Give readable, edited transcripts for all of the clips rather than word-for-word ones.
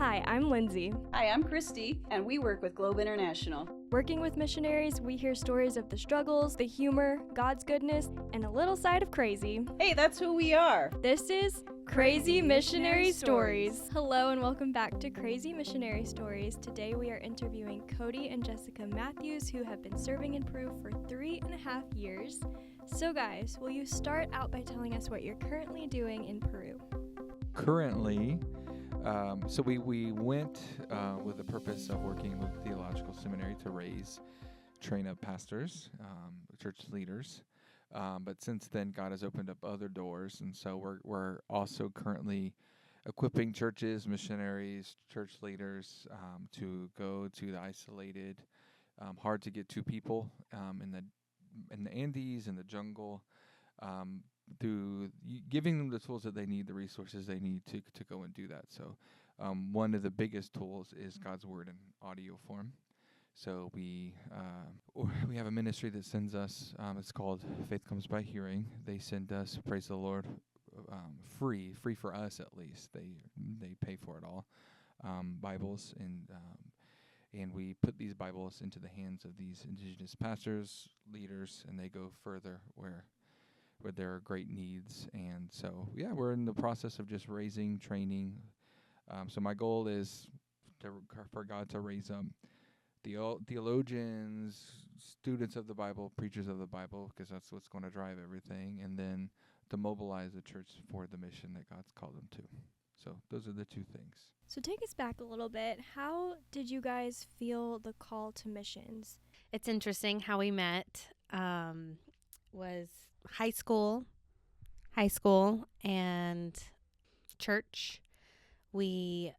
Hi, I'm Lindsay. Hi, I'm Christy, and we work with Globe International. Working with missionaries, we hear stories of the struggles, the humor, God's goodness, and a little side of crazy. Hey, that's who we are. This is Crazy Missionary Stories. Hello and welcome back to Crazy Missionary Stories. Today we are interviewing Cody and Jessica Mathews, who have been serving in Peru for 3.5 years. So guys, will you start out by telling us what you're currently doing in Peru? Currently, so we went with the purpose of working with Theological Seminary to train up pastors, church leaders. But since then, God has opened up other doors, and so we're also currently equipping churches, missionaries, church leaders to go to the isolated, hard to get to people in the Andes, in the jungle. Through giving them the tools that they need, the resources they need to go and do that. So one of the biggest tools is God's Word in audio form. So we have a ministry that sends us, it's called Faith Comes by Hearing. They send us, praise the Lord, free for us at least. They pay for it all, Bibles, and we put these Bibles into the hands of these indigenous pastors, leaders, and they go further where there are great needs. And so, we're in the process of just raising, training. So my goal is for God to raise up theologians, students of the Bible, preachers of the Bible, because that's what's going to drive everything, and then to mobilize the church for the mission that God's called them to. So those are the two things. So take us back a little bit. How did you guys feel the call to missions? It's interesting how we met. Was high school and church. We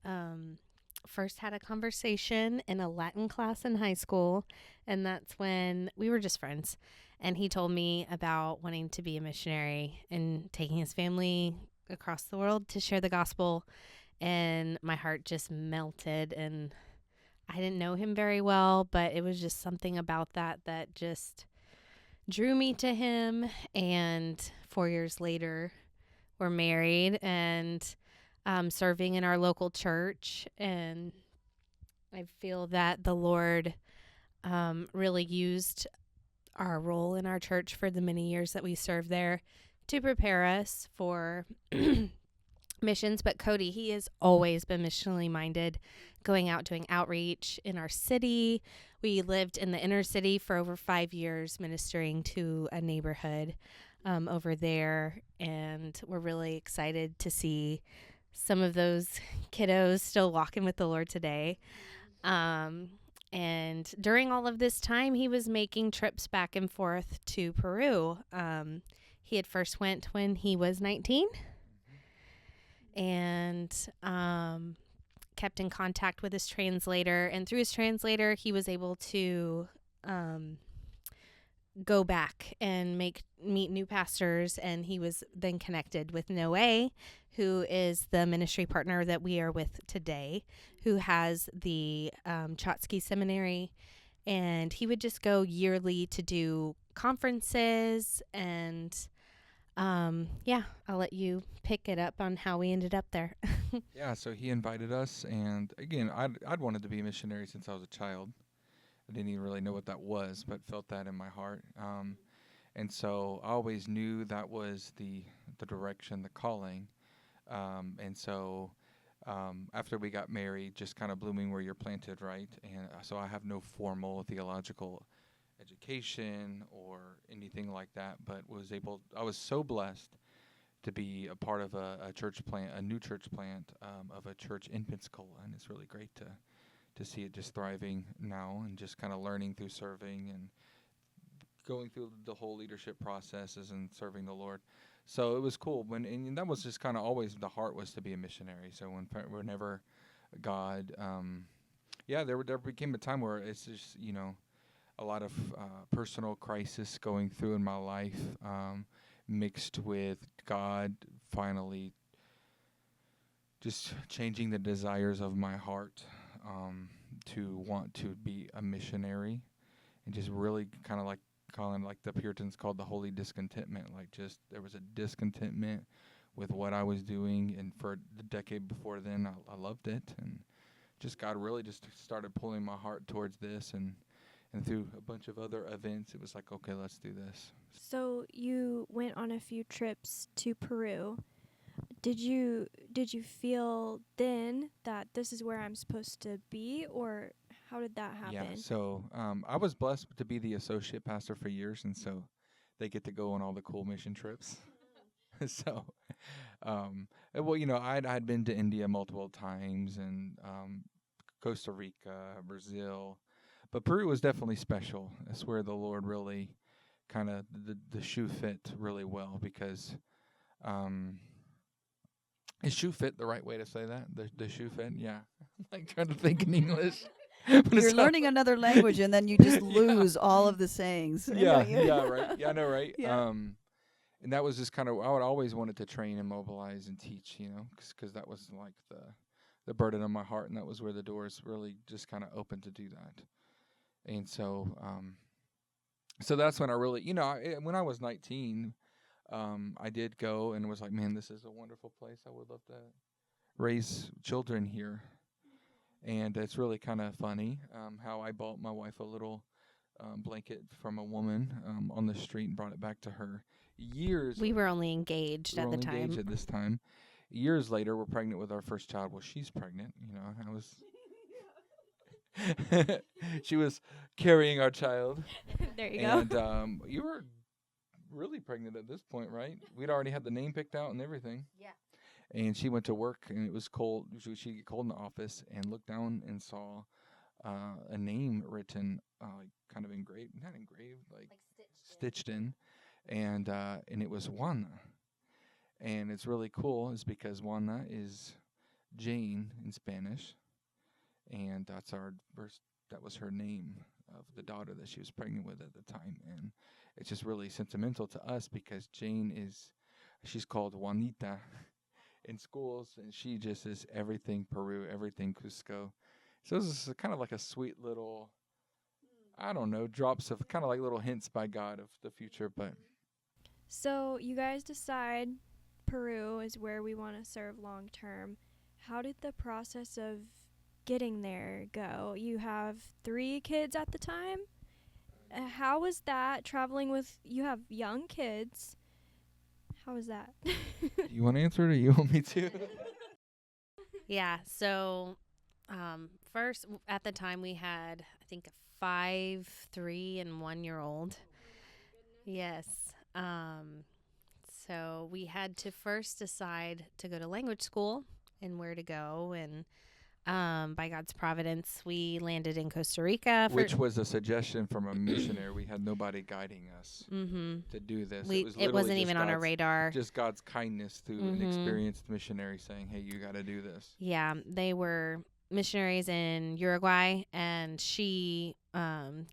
first had a conversation in a Latin class in high school, and that's when we were just friends. And he told me about wanting to be a missionary and taking his family across the world to share the gospel. And my heart just melted, and I didn't know him very well, but it was just something about that just drew me to him. And 4 years later, we're married and serving in our local church. And I feel that the Lord really used our role in our church for the many years that we served there to prepare us for missions. But Cody, he has always been missionally minded, going out doing outreach in our city. We lived in the inner city for over 5 years, ministering to a neighborhood over there, and we're really excited to see some of those kiddos still walking with the Lord today. And during all of this time, he was making trips back and forth to Peru. He had first went when he was 19, and kept in contact with his translator, and through his translator he was able to go back and meet new pastors. And he was then connected with Noe, who is the ministry partner that we are with today, who has the Chotsky Seminary, and he would just go yearly to do conferences. And I'll let you pick it up on how we ended up there. Yeah, so he invited us, and again, I'd wanted to be a missionary since I was a child. I didn't even really know what that was, but felt that in my heart. And so I always knew that was the direction, the calling. And so after we got married, just kind of blooming where you're planted, right? And so I have no formal theological education or anything like that, but I was so blessed to be a part of a church plant, a new church plant of a church in Pensacola. And it's really great to see it just thriving now, and just kind of learning through serving and going through the whole leadership processes and serving the Lord. So it was cool. And that was just kind of always the heart, was to be a missionary. So whenever God, there became a time where it's just, a lot of personal crisis going through in my life, mixed with God finally just changing the desires of my heart to want to be a missionary, and just really kind of like calling, like the Puritans called, the holy discontentment. Like, just there was a discontentment with what I was doing, and for the decade before then, I loved it, and just God really just started pulling my heart towards this, and through a bunch of other events, it was like, okay, let's do this. So you went on a few trips to Peru. Did you feel then that this is where I'm supposed to be, or how did that happen? Yeah, so I was blessed to be the associate pastor for years, and so they get to go on all the cool mission trips. So, well, I'd been to India multiple times, and Costa Rica, Brazil, but Peru was definitely special. That's where the Lord really kind of the shoe fit really well, because is shoe fit the right way to say that? The shoe fit? Yeah. Like trying to think in English. You're learning another language and then you just lose all of the sayings. Yeah, yeah, right. Yeah, I know, right? Yeah. And that was just kind of, I would always wanted to train and mobilize and teach, because that was like the burden on my heart, and that was where the doors really just kind of opened to do that. And so, so that's when I really, when I was 19, I did go and was like, man, this is a wonderful place. I would love to raise children here. And it's really kind of funny how I bought my wife a little blanket from a woman on the street and brought it back to her. We were only engaged at the time. Engaged at this time. Years later, we're pregnant with our first child. Well, she's pregnant. I was. She was carrying our child. There you go. And you were really pregnant at this point, right? We'd already had the name picked out and everything. Yeah. And she went to work, and it was cold. She'd get cold in the office and looked down and saw a name written, like kind of engraved, not engraved, like stitched in. And it was Juana. And it's really cool is because Juana is Jane in Spanish. And that was her name of the daughter that she was pregnant with at the time. And it's just really sentimental to us because Jane she's called Juanita in schools, and she just is everything Peru, everything Cusco. So this is kind of like a sweet little, I don't know, drops of kind of like little hints by God of the future. But so you guys decide Peru is where we want to serve long term. How did the process of getting there go? You have 3 kids at the time. How was that traveling with? You have young kids. How was that? You want to answer it, or you want me to? Yeah. So, first at the time we had, I think, 5, 3, and 1-year-old. Yes. So we had to first decide to go to language school and where to go, and by God's providence, we landed in Costa Rica. Which was a suggestion from a missionary. We had nobody guiding us to do this. It wasn't even on our radar. Just God's kindness through an experienced missionary saying, hey, you got to do this. Yeah, they were missionaries in Uruguay, and they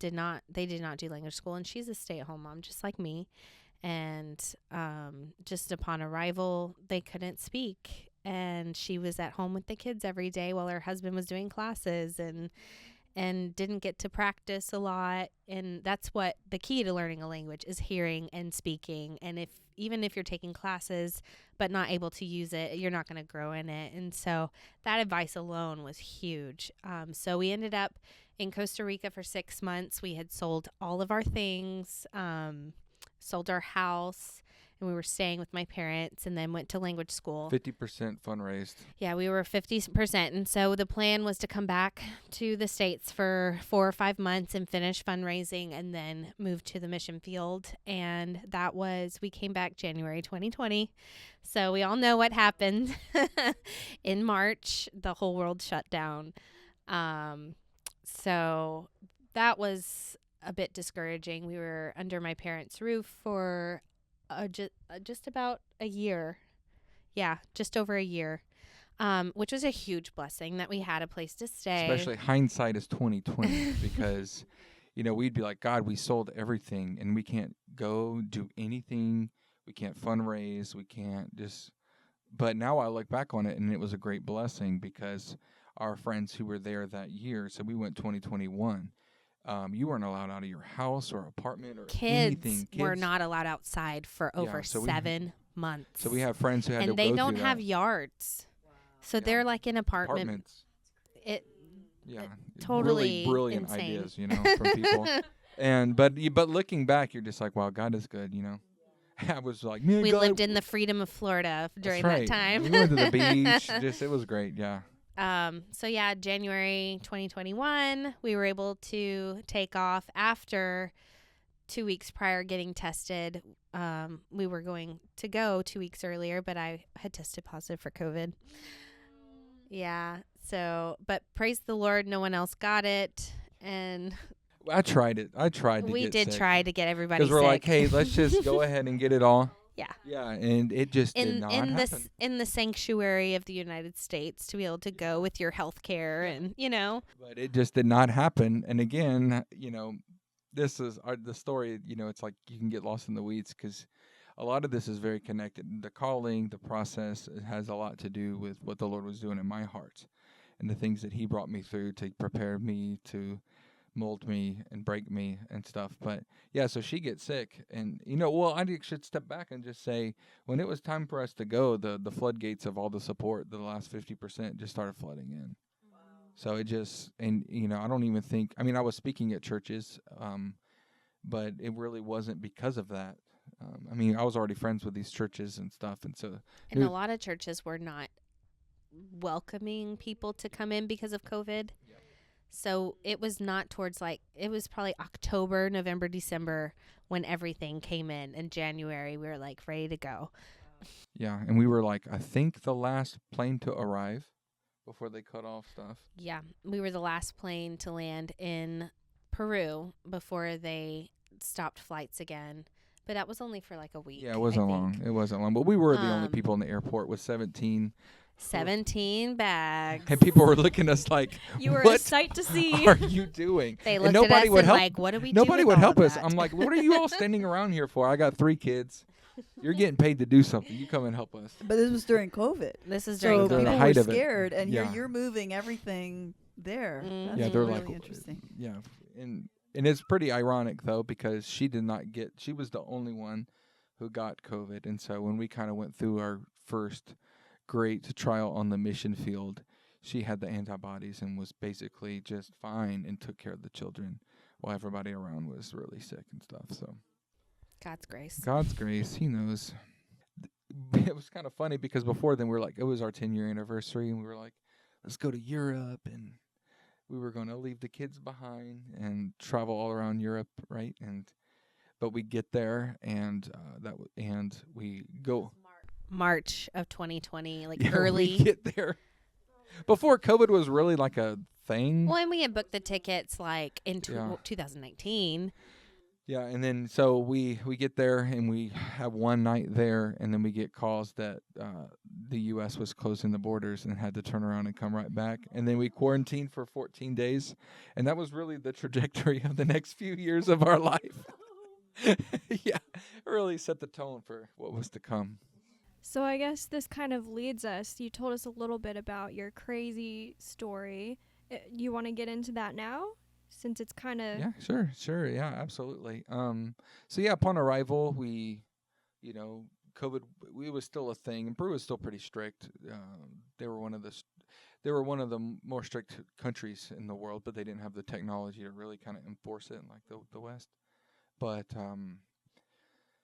did not do language school, and she's a stay-at-home mom just like me. And just upon arrival, they couldn't speak. And she was at home with the kids every day while her husband was doing classes, and didn't get to practice a lot. And that's what the key to learning a language is: hearing and speaking. And even if you're taking classes but not able to use it, you're not going to grow in it. And so that advice alone was huge. So we ended up in Costa Rica for 6 months. We had sold all of our things, sold our house, and we were staying with my parents, and then went to language school. 50% fundraised. Yeah, we were 50%. And so the plan was to come back to the States for 4 or 5 months and finish fundraising, and then move to the mission field. And we came back January 2020. So we all know what happened. In March, the whole world shut down. So that was a bit discouraging. We were under my parents' roof for just about a year. Yeah, just over a year, which was a huge blessing that we had a place to stay. Especially hindsight is 2020 because, we'd be like, God, we sold everything and we can't go do anything. We can't fundraise. We can't but now I look back on it and it was a great blessing because our friends who were there that year, so we went 2021. You weren't allowed out of your house or apartment or anything. Kids were not allowed outside for over 7 months. So we have friends who had to go through that. And they don't through have that. yards. Wow. So they're like in apartments. Yeah, totally really brilliant insane. ideas, from people. And but looking back, you're just like, wow, God is good, I was like, man, We God, lived in the freedom of Florida during that's right. that time. We went to the beach. It was great. Yeah. So yeah, January 2021, we were able to take off after 2 weeks prior getting tested. We were going to go 2 weeks earlier, but I had tested positive for COVID. Yeah. So, but praise the Lord, no one else got it. And I tried it. I tried to we get did sick. try to get everybody sick. Because we're like, hey, let's just go ahead and get it all. Yeah. Yeah, and it just did not happen. In the sanctuary of the United States to be able to go with your health care and, But it just did not happen. And again, this is the story, it's like you can get lost in the weeds because a lot of this is very connected. The calling, the process, it has a lot to do with what the Lord was doing in my heart and the things that he brought me through to prepare me, to mold me and break me and stuff. But yeah, so she gets sick, and I should step back and just say, when it was time for us to go, the floodgates of all the support, the last 50% just started flooding in. So it just, and I don't even think, I was speaking at churches, but it really wasn't because of that. I was already friends with these churches and stuff, and so and a lot of churches were not welcoming people to come in because of COVID. So it was not towards it was probably October, November, December when everything came in January we were like ready to go. Yeah, and we were like, I think the last plane to arrive before they cut off stuff. Yeah, we were the last plane to land in Peru before they stopped flights again. But that was only for like a week. Yeah, it wasn't long. It wasn't long. But we were the only people in the airport with 17 bags. And people were looking at us like, You were a what sight to see. are you doing? They And looked nobody at us would and help. like, what do we Nobody do would with all help of us. that? I'm like, what are you all standing around here for? I got 3 kids. You're getting paid to do something. You come and help us. But this was during COVID. This is So during during the people height were of it. scared, and Yeah. you're moving everything there. Mhm. That's Yeah, they're really like, interesting. yeah, and it's pretty ironic though because she did not get. She was the only one who got COVID, and so when we kind of went through our first great trial on the mission field, she had the antibodies and was basically just fine and took care of the children while everybody around was really sick and stuff. So God's grace. God's grace, He knows. It was kind of funny because before then we were like, it was our 10-year anniversary, and we were like, let's go to Europe, and we were going to leave the kids behind and travel all around Europe, right? But we get there, and we go March of 2020, yeah, early. We get there before COVID was really like a thing. Well, and we had booked the tickets in Yeah. 2019. Yeah, and then so we get there and we have one night there, and then we get calls that the U.S. was closing the borders and had to turn around and come right back, and then we quarantined for 14 days, and that was really the trajectory of the next few years of our life. Yeah, it really set the tone for what was to come. So I guess this kind of leads us. You told us a little bit about your crazy story. You want to get into that now? Since it's kind of... Yeah, sure. Yeah, absolutely. So yeah, upon arrival, we, COVID, it was still a thing, and Peru was still pretty strict. They were one of the more strict countries in the world, but they didn't have the technology to really kind of enforce it like the West. But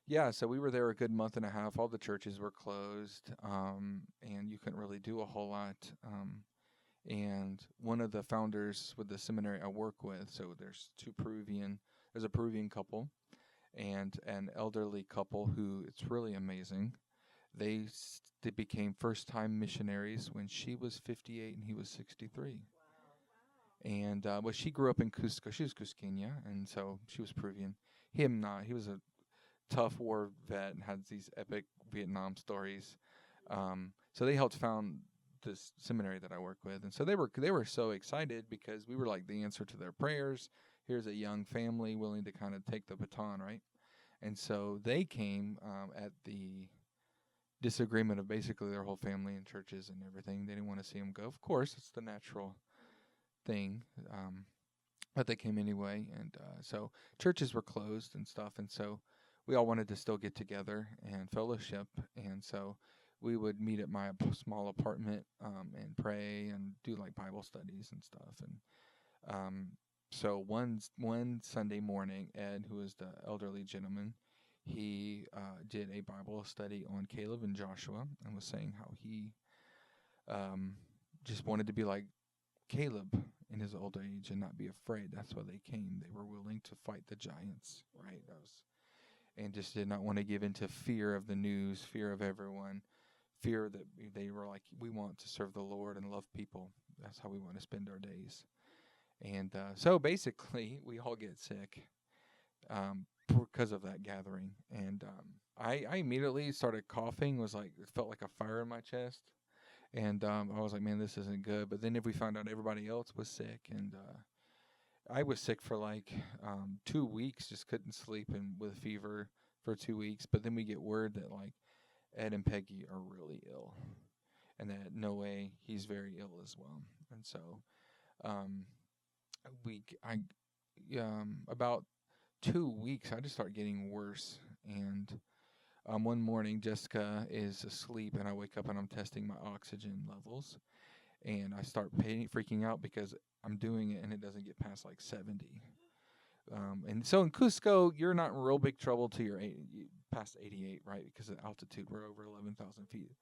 yeah, so we were there a good month and a half. All the churches were closed, and you couldn't really do a whole lot. And one of the founders with the seminary I work with, so there's a Peruvian couple and an elderly couple who, it's really amazing. They became first-time missionaries when she was 58 and he was 63. And she grew up in Cusco. She was Cusqueña, and so she was Peruvian. Him not. He was a tough war vet and had these epic Vietnam stories. So they helped found this seminary that I work with, and so they were so excited because we were like the answer to their prayers. Here's a young family willing to kind of take the baton, right? And so they came at the disagreement of basically their whole family and churches and everything. They didn't want to see them go. Of course, it's the natural thing, but they came anyway, and so churches were closed and stuff, and so we all wanted to still get together and fellowship, and so we would meet at my small apartment and pray and do like Bible studies and stuff. And so one Sunday morning, Ed, who was the elderly gentleman, he did a Bible study on Caleb and Joshua and was saying how he just wanted to be like Caleb in his old age and not be afraid. That's why they came. They were willing to fight the giants, right? And just did not want to give in to fear of the news, fear of everyone, fear that they were like, we want to serve the Lord and love people. That's how we want to spend our days. And so basically, we all get sick because of that gathering. And I immediately started coughing. It felt like a fire in my chest. And I was like, man, this isn't good. But then if we found out everybody else was sick, and I was sick for like 2 weeks, just couldn't sleep and with fever for 2 weeks. But then we get word that like Ed and Peggy are really ill, and that Noe, he's very ill as well. And so about 2 weeks, I just started getting worse. And one morning, Jessica is asleep, and I wake up and I'm testing my oxygen levels. And I start freaking out because I'm doing it and it doesn't get past like 70. And so in Cusco, you're not in real big trouble till you're past 88, right? Because of altitude, we're over 11,000 feet.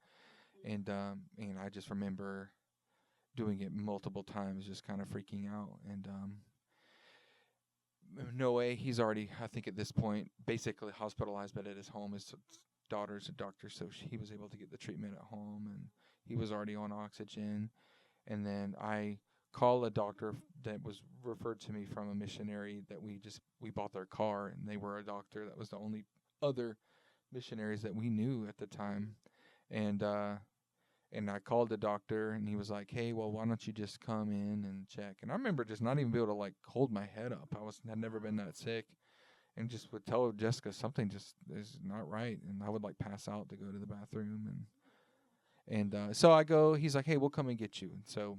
And I just remember doing it multiple times, just kind of freaking out. And Noe, he's already, I think at this point, basically hospitalized, but at his home. His daughter's a doctor, so he was able to get the treatment at home, and he was already on oxygen. And then I call a doctor that was referred to me from a missionary that we bought their car, and they were a doctor. That was the only other missionaries that we knew at the time. And I called the doctor, and he was like, hey, well, why don't you just come in and check? And I remember just not even be able to like hold my head up. Had never been that sick, and just would tell Jessica something just is not right, and I would like pass out to go to the bathroom. And so I go, he's like, hey, we'll come and get you. And so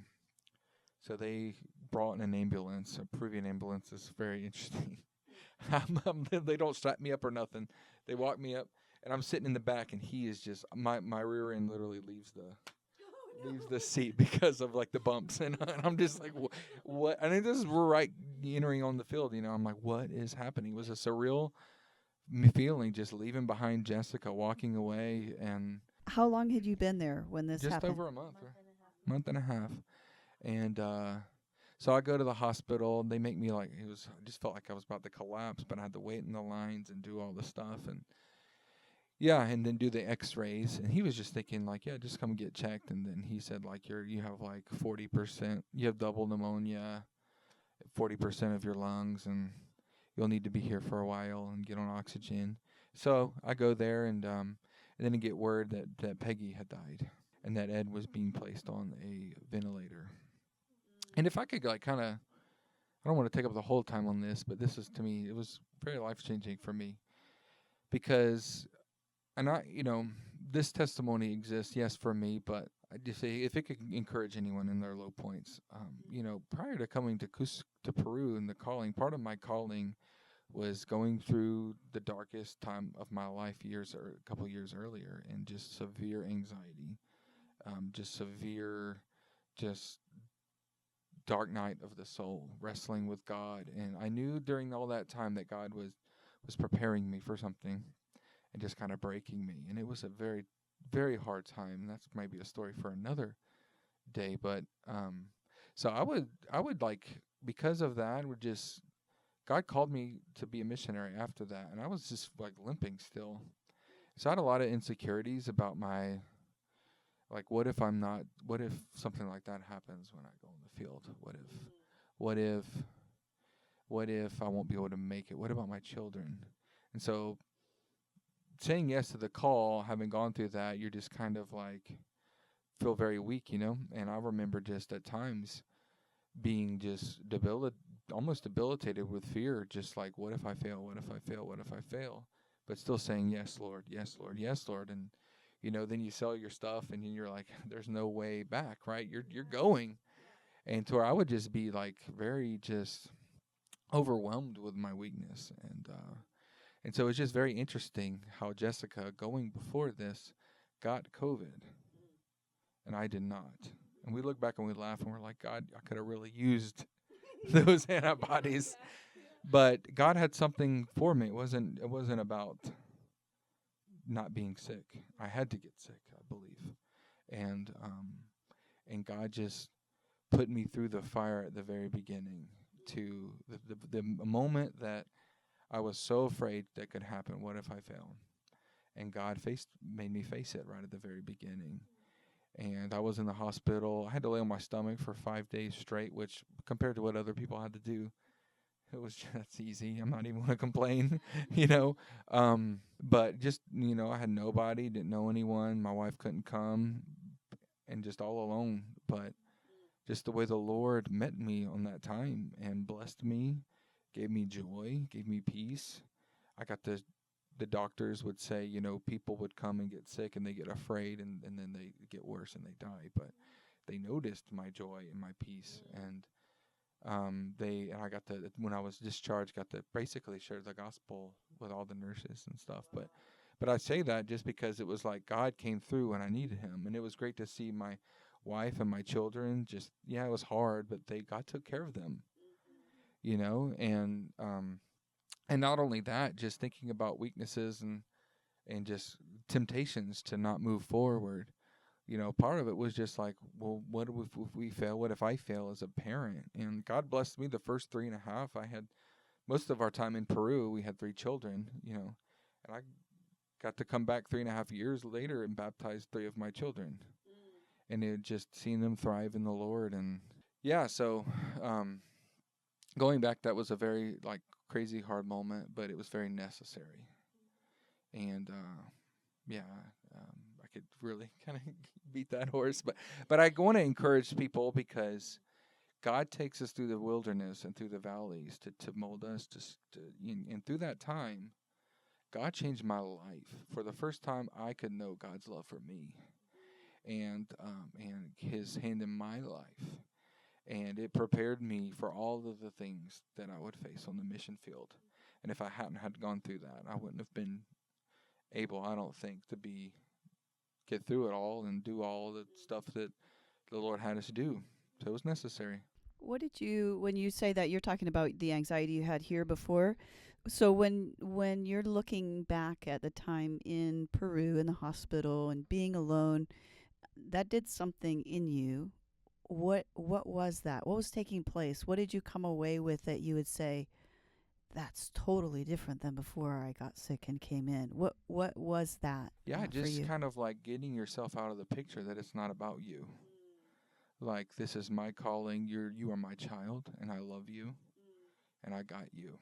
they brought an ambulance, a Peruvian ambulance. It's very interesting. They don't strap me up or nothing. They walk me up, and I'm sitting in the back, and he is just, my rear end literally leaves the seat because of like the bumps. And I'm just like, what? I mean, we're right entering on the field, I'm like, what is happening? It was a surreal feeling just leaving behind Jessica, walking away. And How long had you been there when this just happened? over a month and a half. And so I go to the hospital, and they make me like, I just felt like I was about to collapse, but I had to wait in the lines and do all the stuff. And and then do the x-rays. And he was just thinking like, yeah, just come get checked. And then he said like, you have like 40%, you have double pneumonia, 40% of your lungs, and you'll need to be here for a while and get on oxygen. So I go there, and then I get word that Peggy had died, and that Ed was being placed on a ventilator. And if I could like kind of, I don't want to take up the whole time on this, but this is, to me, it was very life-changing for me. Because, and this testimony exists, yes, for me, but I just say if it could encourage anyone in their low points, prior to coming to Peru and the calling, part of my calling was going through the darkest time of my life a couple years earlier, and just severe anxiety, just dark night of the soul, wrestling with God. And I knew during all that time that God was preparing me for something and just kind of breaking me. And it was a very, very hard time. And that's maybe a story for another day. But so I would like, because of that, God called me to be a missionary after that. And I was just like limping still. So I had a lot of insecurities about like, what if something like that happens when I go in the field? What if I won't be able to make it? What about my children? And so saying yes to the call, having gone through that, you're just kind of like feel very weak, And I remember just at times being just almost debilitated with fear, just like, what if I fail? What if I fail? What if I fail? But still saying, yes, Lord, yes, Lord, yes, Lord. And then you sell your stuff, and you're like, there's no way back, right? You're going. And to where I would just be like very just overwhelmed with my weakness. And so it's just very interesting how Jessica, going before this, got COVID, and I did not. And we look back and we laugh and we're like, God, I could have really used those antibodies. But God had something for me. It wasn't about not being sick. I had to get sick, I believe. And God just put me through the fire at the very beginning to the moment that I was so afraid that could happen. What if I failed? And God made me face it right at the very beginning. And I was in the hospital. I had to lay on my stomach for 5 days straight, which compared to what other people had to do, that's easy. I'm not even going to complain, you know. But just, I had nobody, didn't know anyone. My wife couldn't come, and just all alone. But just the way the Lord met me on that time and blessed me, gave me joy, gave me peace. I got the doctors would say, people would come and get sick and they get afraid and then they get worse and they die. But they noticed my joy and my peace. And I got when I was discharged, got to basically share the gospel with all the nurses and stuff. But I say that just because it was like God came through when I needed him. And it was great to see my wife and my children it was hard, but God took care of them, and not only that, just thinking about weaknesses and just temptations to not move forward. Part of it was just like, well, what if we fail? What if I fail as a parent? And God blessed me the first 3.5. I had most of our time in Peru. We had 3 children, and I got to come back 3.5 years later and baptize 3 of my children. And it just seeing them thrive in the Lord. And so going back, that was a very crazy hard moment, but it was very necessary. And I could really kind of beat that horse, but I want to encourage people, because God takes us through the wilderness and through the valleys to mold us, and through that time, God changed my life. For the first time, I could know God's love for me, and His hand in my life, and it prepared me for all of the things that I would face on the mission field. And if I hadn't had gone through that, I wouldn't have been able, I don't think, to get through it all and do all the stuff that the Lord had us do. So it was necessary. What did when you say that, you're talking about the anxiety you had here before. So when you're looking back at the time in Peru in the hospital and being alone, that did something in you. What was that? What was taking place? What did you come away with that you would say, that's totally different than before I got sick and came in? What was that? Yeah, for just you? kind of like getting yourself out of the picture, that it's not about you. Like, this is my calling. You are my child, and I love you, and I got you.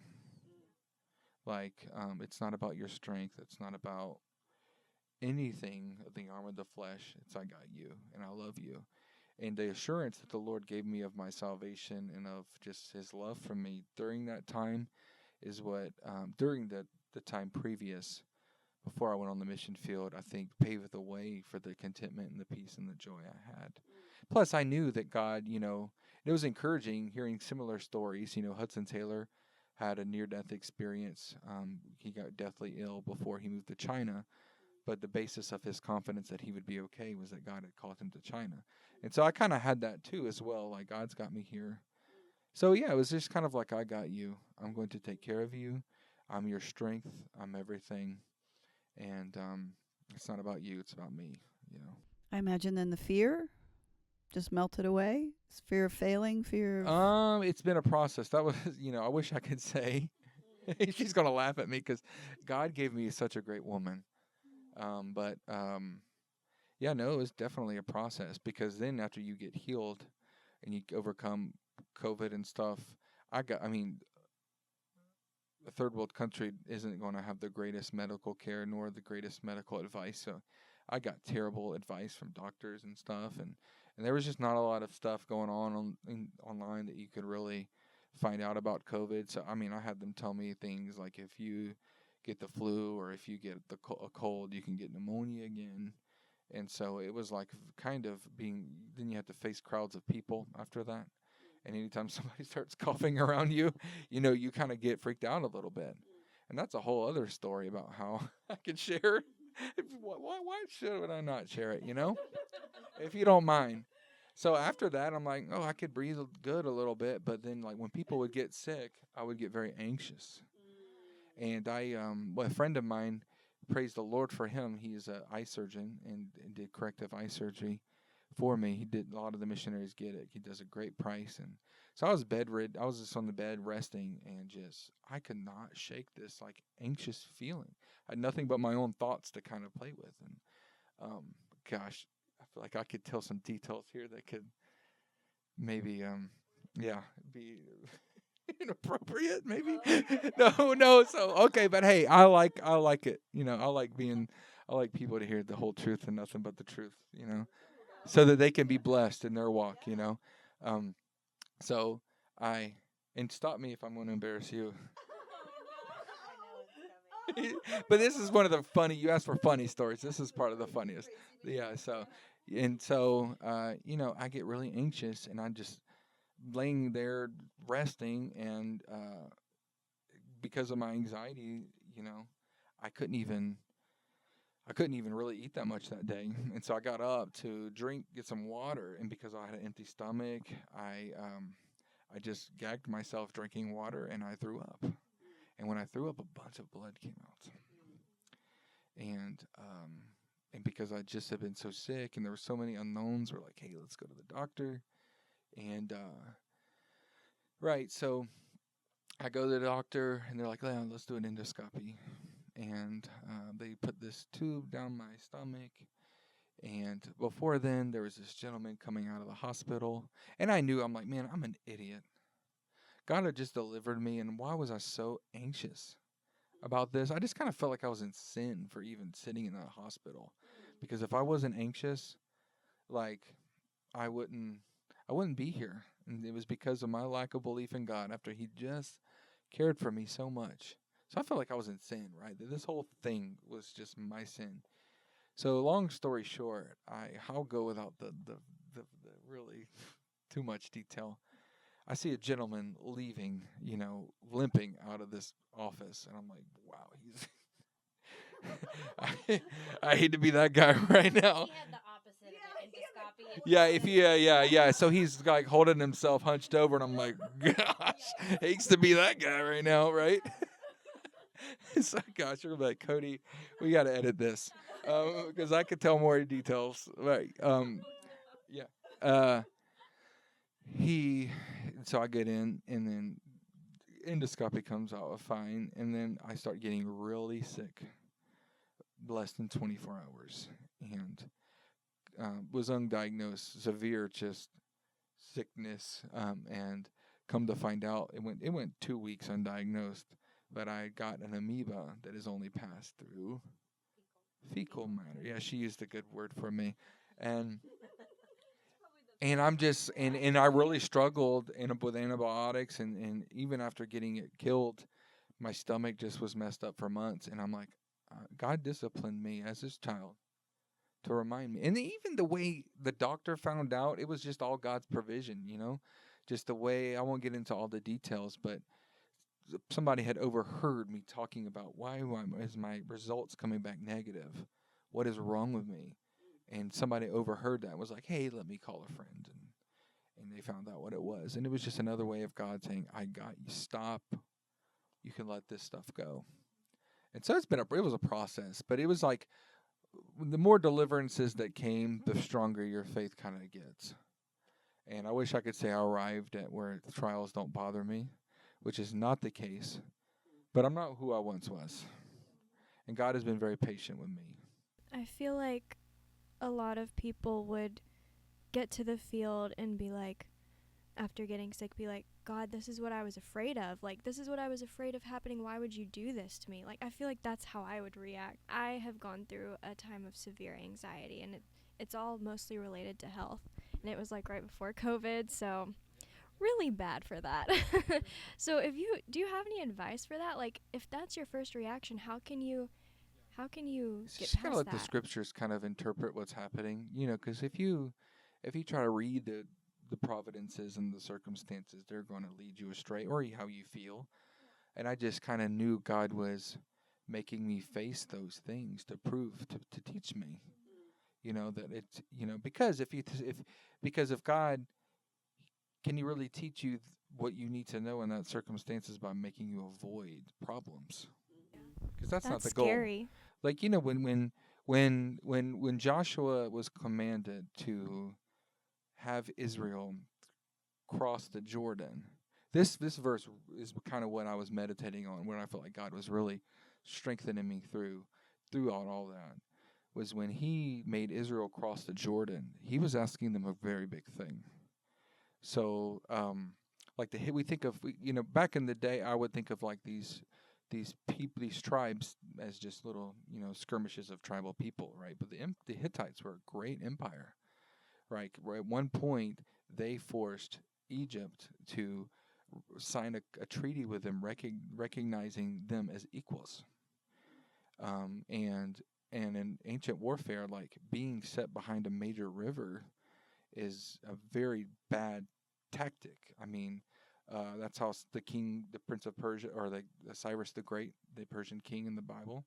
Like, it's not about your strength. It's not about anything of the arm of the flesh. It's, I got you, and I love you. And the assurance that the Lord gave me of my salvation and of just His love for me during that time is what, during the time previous, before I went on the mission field, I think paved the way for the contentment and the peace and the joy I had. Plus, I knew that God, it was encouraging hearing similar stories. Hudson Taylor had a near-death experience. He got deathly ill before he moved to China. But the basis of his confidence that he would be okay was that God had called him to China. And so I kind of had that too as well, like, God's got me here. So yeah, it was just kind of like, I got you. I'm going to take care of you. I'm your strength. I'm everything. And it's not about you, it's about me, I imagine then the fear just melted away. Fear of failing, fear of... It's been a process. That was, I wish I could say. She's going to laugh at me because God gave me such a great woman. It was definitely a process, because then after you get healed and you overcome COVID and stuff, a third world country isn't going to have the greatest medical care nor the greatest medical advice. So I got terrible advice from doctors and stuff. And there was just not a lot of stuff going on online that you could really find out about COVID. So, I had them tell me things like, if you get the flu or if you get a cold, you can get pneumonia again. And so it was like kind of then you have to face crowds of people after that. And anytime somebody starts coughing around you, you kind of get freaked out a little bit. And that's a whole other story about how I could share. Why should I not share it, if you don't mind. So after that, I'm like, oh, I could breathe good a little bit. But then, like, when people would get sick, I would get very anxious. And a friend of mine, praise the Lord for him. He's an eye surgeon and did corrective eye surgery for me. He did, a lot of the missionaries get it. He does a great price. And so I was bedridden. I was just on the bed resting, and I could not shake this like anxious feeling. I had nothing but my own thoughts to kind of play with. And gosh, I feel like I could tell some details here that could maybe be inappropriate, maybe. No. So okay, but hey, I like it. I like people to hear the whole truth and nothing but the truth. So that they can be blessed in their walk. So and stop me if I'm going to embarrass you. But this is one of the funny. You asked for funny stories. This is part of the funniest. Yeah. So I get really anxious, and I'm just laying there resting, and because of my anxiety, I couldn't even really eat that much that day. And so I got up to get some water, and because I had an empty stomach, I just gagged myself drinking water, and I threw up. And when I threw up, a bunch of blood came out. And because I just had been so sick, and there were so many unknowns, we're like, hey, let's go to the doctor. And right, so I go to the doctor, and they're like, yeah, let's do an endoscopy. And they put this tube down my stomach. And before then, there was this gentleman coming out of the hospital. And I'm like, man, I'm an idiot. God had just delivered me, and why was I so anxious about this? I just kind of felt like I was in sin for even sitting in that hospital. Because if I wasn't anxious, like, I wouldn't be here. And it was because of my lack of belief in God after he just cared for me so much. So I felt like I was in sin, right? That this whole thing was just my sin. So long story short, I'll go without the really too much detail. I see a gentleman leaving, limping out of this office, and I'm like, wow, he's I hate to be that guy right now. He had the opposite of the endoscopy. Yeah. So he's like holding himself hunched over, and I'm like, gosh, hates to be that guy right now, right? So, gosh, you're like, Cody, we got to edit this because I could tell more details. Right. Yeah. So I get in, and then endoscopy comes out fine, and then I start getting really sick, less than 24 hours, and was undiagnosed, severe just sickness, and come to find out, it went 2 weeks undiagnosed, but I got an amoeba that has only passed through fecal matter. Yeah, she used a good word for me, and I'm just and I really struggled with antibiotics, and even after getting it killed, my stomach just was messed up for months, and I'm like, God disciplined me as his child to remind me. And even the way the doctor found out, it was just all God's provision, just the way, I won't get into all the details, but somebody had overheard me talking about why is my results coming back negative? What is wrong with me? And somebody overheard that and was like, hey, let me call a friend. And they found out what it was. And it was just another way of God saying, I got you. Stop. You can let this stuff go. And so it was a process. But it was like, the more deliverances that came, the stronger your faith kind of gets. And I wish I could say I arrived at where the trials don't bother me, which is not the case. But I'm not who I once was. And God has been very patient with me. I feel like a lot of people would get to the field and be like, after getting sick, be like, God, this is what I was afraid of. Like, this is what I was afraid of happening. Why would you do this to me? Like, I feel like that's how I would react. I have gone through a time of severe anxiety, and it's all mostly related to health. And it was like right before COVID, so really bad for that. So do you have any advice for that? Like, if that's your first reaction, how can you get Just kind of past let that? the scriptures kind of interpret what's happening, because if you try to read the providences and the circumstances, they're going to lead you astray, or how you feel. And I just kind of knew God was making me face those things to prove to teach me, that it's, because if God, can He really teach you what you need to know in that circumstances by making you avoid problems? Because that's not the goal. Scary. Like, when Joshua was commanded to have Israel cross the Jordan, this verse is kind of what I was meditating on, when I felt like God was really strengthening me throughout all that, was when He made Israel cross the Jordan. He was asking them a very big thing. So, like we think of, back in the day, I would think of like these people, these tribes, as just little, skirmishes of tribal people, right? But the Hittites were a great empire, right? At one point, they forced Egypt to sign a treaty with them, recognizing them as equals. And in ancient warfare, like, being set behind a major river is a very bad tactic. I mean, that's how the Prince of Persia, or the Cyrus the Great, the Persian king in the Bible,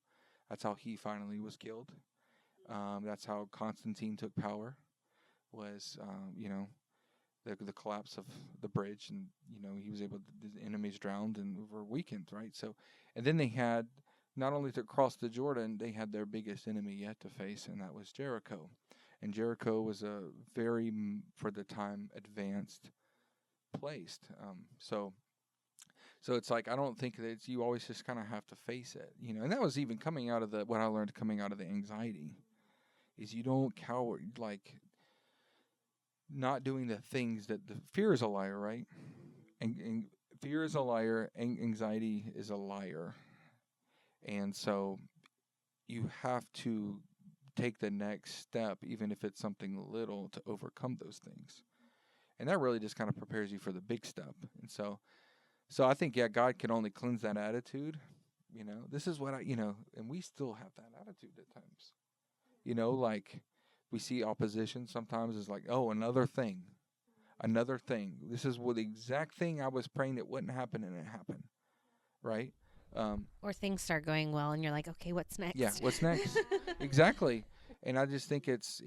that's how he finally was killed. That's how Constantine took power, was, the collapse of the bridge, and, he was able to, the enemies drowned and were weakened, right? So, and then they had, not only to cross the Jordan, they had their biggest enemy yet to face, and that was Jericho. And Jericho was a very, for the time, advanced placed. So it's like, I don't think that you always just kind of have to face it, and that was even coming out of what I learned coming out of the anxiety, is you don't cower, like, not doing the things that the fear is a liar, right? And fear is a liar, and anxiety is a liar. And so you have to take the next step, even if it's something little, to overcome those things. And that really just kind of prepares you for the big step. And so I think, yeah, God can only cleanse that attitude. This is what and we still have that attitude at times. Like, we see opposition sometimes is like, oh, another thing. This is the exact thing I was praying that wouldn't happen, and it happened. Right? Or things start going well, and you're like, okay, what's next? Yeah, what's next? Exactly. And I just think it's,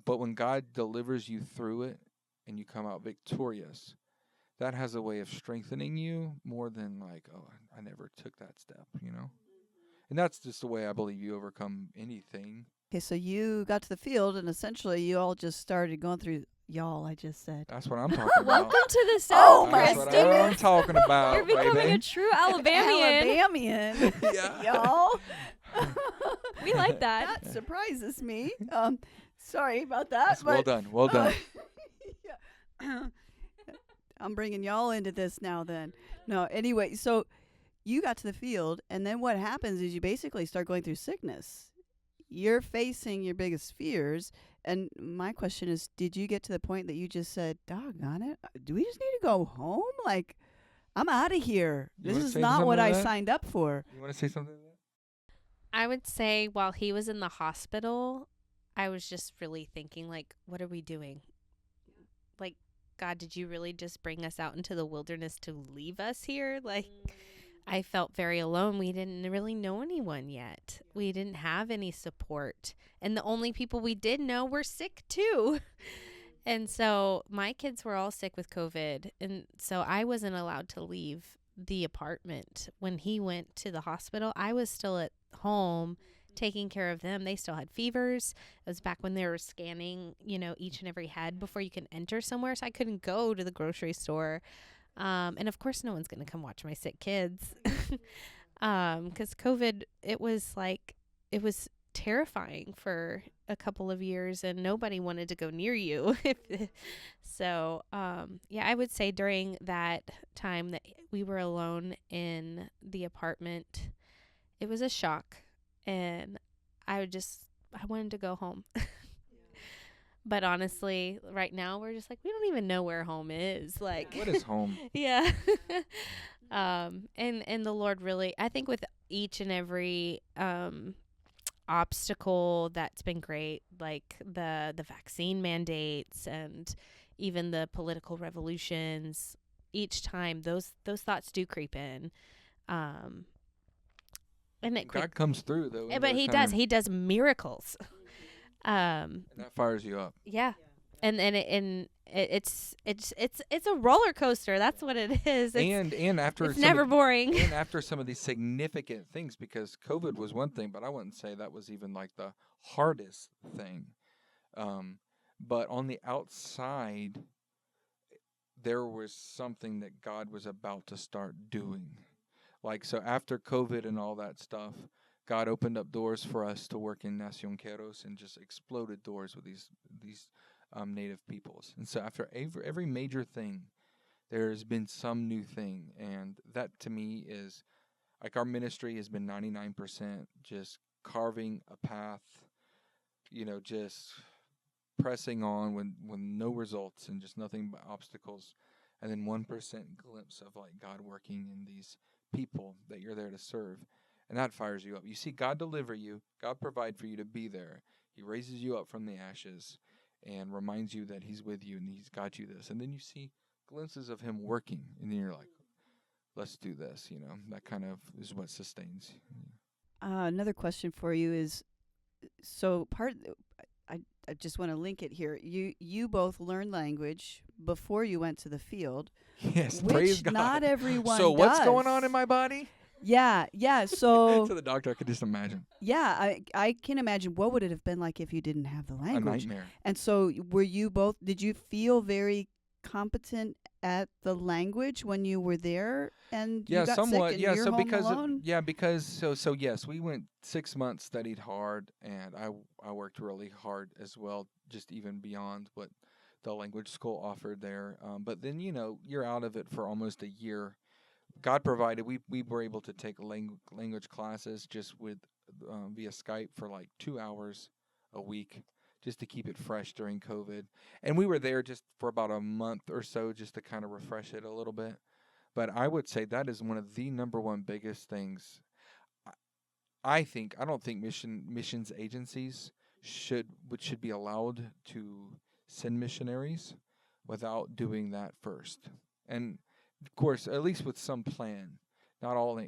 but when God delivers you through it and you come out victorious, that has a way of strengthening you more than like, oh, I never took that step, And that's just the way I believe you overcome anything. Okay, so you got to the field, and essentially you all just started going through, y'all, I just said. That's what I'm talking about. Welcome to the South, Oh, my That's what I'm talking about, You're becoming baby. a true Alabamian. Alabamian. Yeah. Y'all. We like that. That surprises me. Sorry about that. That's well done. Well done. Yeah. I'm bringing y'all into this now then. No, anyway, so you got to the field, and then what happens is you basically start going through sickness. You're facing your biggest fears, and my question is, did you get to the point that you just said, doggone it, do we just need to go home? Like, I'm out of here. You This wanna is say not something what to I that? signed up for. You want to say something to that? I would say while he was in the hospital, I was just really thinking, like, what are we doing? Like, God, did you really just bring us out into the wilderness to leave us here? Like, I felt very alone. We didn't really know anyone yet. We didn't have any support. And the only people we did know were sick too. And so my kids were all sick with COVID. And so I wasn't allowed to leave the apartment. When he went to the hospital, I was still at home taking care of them. They still had fevers. It was back when they were scanning, each and every head before you can enter somewhere. So I couldn't go to the grocery store. And of course, no one's going to come watch my sick kids. 'Cause COVID, it was terrifying for a couple of years, and nobody wanted to go near you. So, I would say during that time that we were alone in the apartment, it was a shock, and I wanted to go home. But honestly, right now we're just like, we don't even know where home is. Like, What is home? yeah. And the Lord really, I think with each and every obstacle that's been great, like the vaccine mandates and even the political revolutions, each time those thoughts do creep in. And it God comes through though. but he does. He does miracles. And that fires you up. Yeah. It's a roller coaster. That's what it is. And after it's never boring. And after some of these significant things, because COVID was one thing, but I wouldn't say that was even like the hardest thing. But on the outside, there was something that God was about to start doing. Like, so after COVID and all that stuff, God opened up doors for us to work in Nacionqueros and just exploded doors with these native peoples. And so after every major thing, there's been some new thing. And that to me is, like, our ministry has been 99% just carving a path, just pressing on when no results and just nothing but obstacles. And then 1% glimpse of like God working in these people that you're there to serve. And that fires you up. You see God deliver you, God provide for you to be there. He raises you up from the ashes and reminds you that he's with you and he's got you this. And then you see glimpses of him working. And then you're like, let's do this. That kind of is what sustains. Another question for you is, I just want to link it here. You both learned language before you went to the field. Yes, which praise God. Not everyone So does. what's going on in my body? Yeah. So To the doctor, I could just imagine. Yeah, I can imagine what would it have been like if you didn't have the language. A nightmare. And so did you feel very competent at the language when you were there and you got somewhat. sick and Yeah, you're so home because alone? so yes, we went 6 months, studied hard, and I worked really hard as well, just even beyond what the language school offered there. But then you're out of it for almost a year. God provided. We were able to take language classes just with via Skype for like 2 hours a week, just to keep it fresh during COVID. And we were there just for about a month or so, just to kind of refresh it a little bit. But I would say that is one of the number one biggest things. I don't think missions agencies should be allowed to send missionaries without doing that first. And of course, at least with some plan. Not all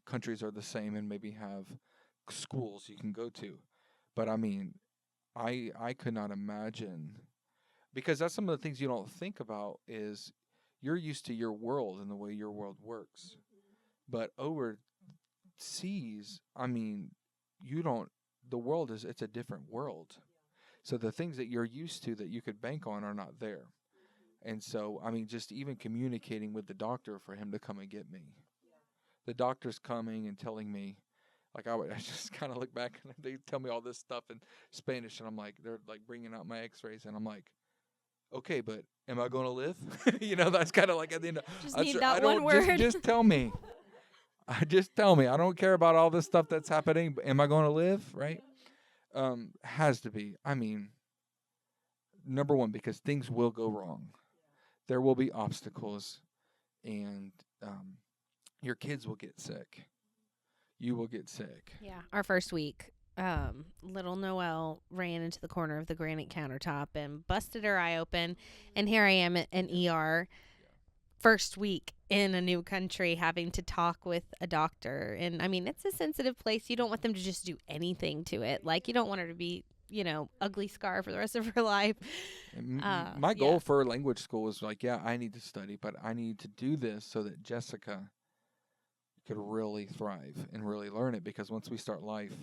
countries are the same and maybe have schools you can go to. But I mean, I could not imagine, because that's some of the things you don't think about is you're used to your world and the way your world works. But overseas, I mean, the world it's a different world. So the things that you're used to that you could bank on are not there. And so, I mean, just even communicating with the doctor for him to come and get me. The doctor's coming and telling me, like, I just kind of look back and they tell me all this stuff in Spanish, and I'm like, they're like bringing out my x-rays, and I'm like, okay, but am I going to live? That's kind of like at the end. Just need that one word. Just tell me. Just tell me. I don't care about all this stuff that's happening, but am I going to live, right? Has to be. I mean, number one, because things will go wrong. There will be obstacles, and your kids will get sick. You will get sick. Yeah. Our first week, little Noelle ran into the corner of the granite countertop and busted her eye open. And here I am at an ER first week in a new country having to talk with a doctor. And I mean, it's a sensitive place. You don't want them to just do anything to it. Like, you don't want her to be, ugly scar for the rest of her life. My goal for language school was like, I need to study, but I need to do this so that Jessica could really thrive and really learn it, because once we start life,